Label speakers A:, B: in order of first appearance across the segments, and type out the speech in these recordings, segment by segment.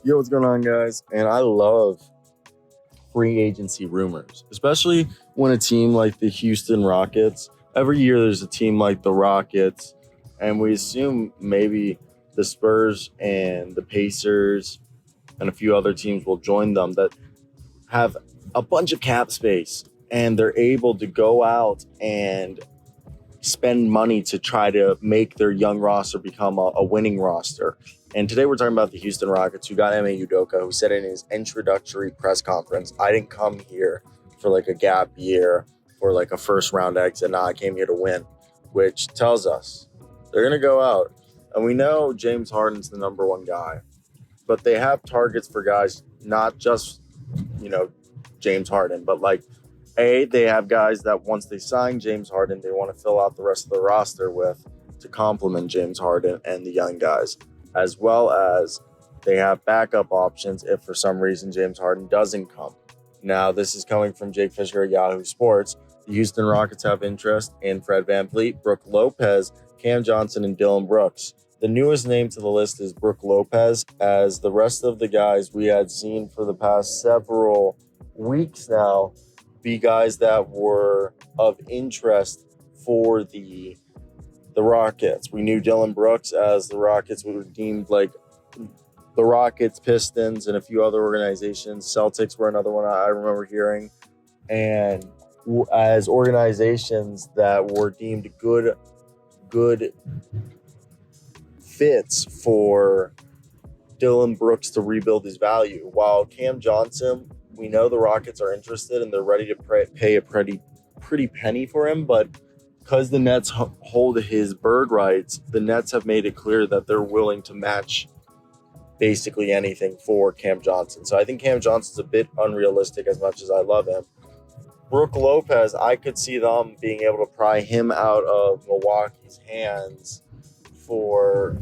A: Yo, what's going on, guys? And I love free agency rumors, especially when a team like the Houston Rockets, every year there's a team like the Rockets, and we assume maybe the Spurs and the Pacers and a few other teams will join them that have a bunch of cap space, and they're able to go out and spend money to try to make their young roster become a winning roster. And today we're talking about the Houston Rockets, who got Ime Udoka, who said in his introductory press conference, I didn't come here for like a gap year or like a first round exit. I came here to win, which tells us they're going to go out. And we know James Harden's the number one guy, but they have targets for guys, not just, James Harden, but like, they have guys that once they sign James Harden, they want to fill out the rest of the roster with to complement James Harden and the young guys, as well as they have backup options if for some reason James Harden doesn't come. Now, this is coming from Jake Fischer at YAHOO Sports. The Houston Rockets have interest in Fred VanVleet, Brook Lopez, Cam Johnson, and Dillon Brooks. The newest name to the list is Brook Lopez, as the rest of the guys we had seen for the past several weeks now be guys that were of interest for the Rockets. We knew Dillon Brooks, as the Rockets were deemed like the Rockets, Pistons, and a few other organizations. Celtics were another one I remember hearing. And as organizations that were deemed good fits for Dillon Brooks to rebuild his value. While Cam Johnson, we know the Rockets are interested and they're ready to pay a pretty penny for him, but because the Nets hold his bird rights, the Nets have made it clear that they're willing to match basically anything for Cam Johnson. So I think Cam Johnson's a bit unrealistic as much as I love him. Brook Lopez, I could see them being able to pry him out of Milwaukee's hands for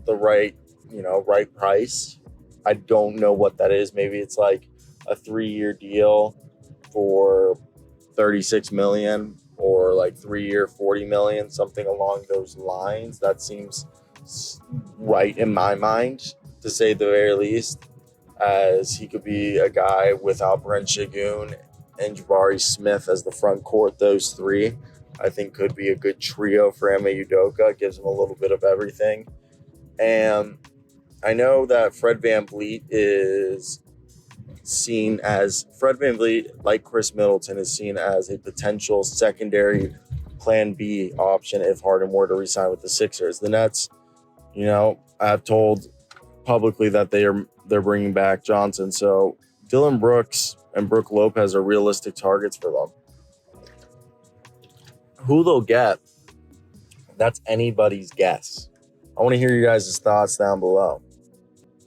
A: the right price. I don't know what that is. Maybe it's like a 3-year deal for $36 million, or like 3-year $40 million, something along those lines. That seems right in my mind, to say the very least, as he could be a guy with Alperen Şengün and Jabari Smith as the front court. Those three, I think, could be a good trio for Ime Udoka. Gives him a little bit of everything. And I know that Fred VanVleet, like Chris Middleton, is seen as a potential secondary plan B option if Harden were to resign with the Sixers. The Nets, have told publicly that they're bringing back Johnson. So Dillon Brooks and Brook Lopez are realistic targets for them. Who they'll get, that's anybody's guess. I want to hear you guys' thoughts down below.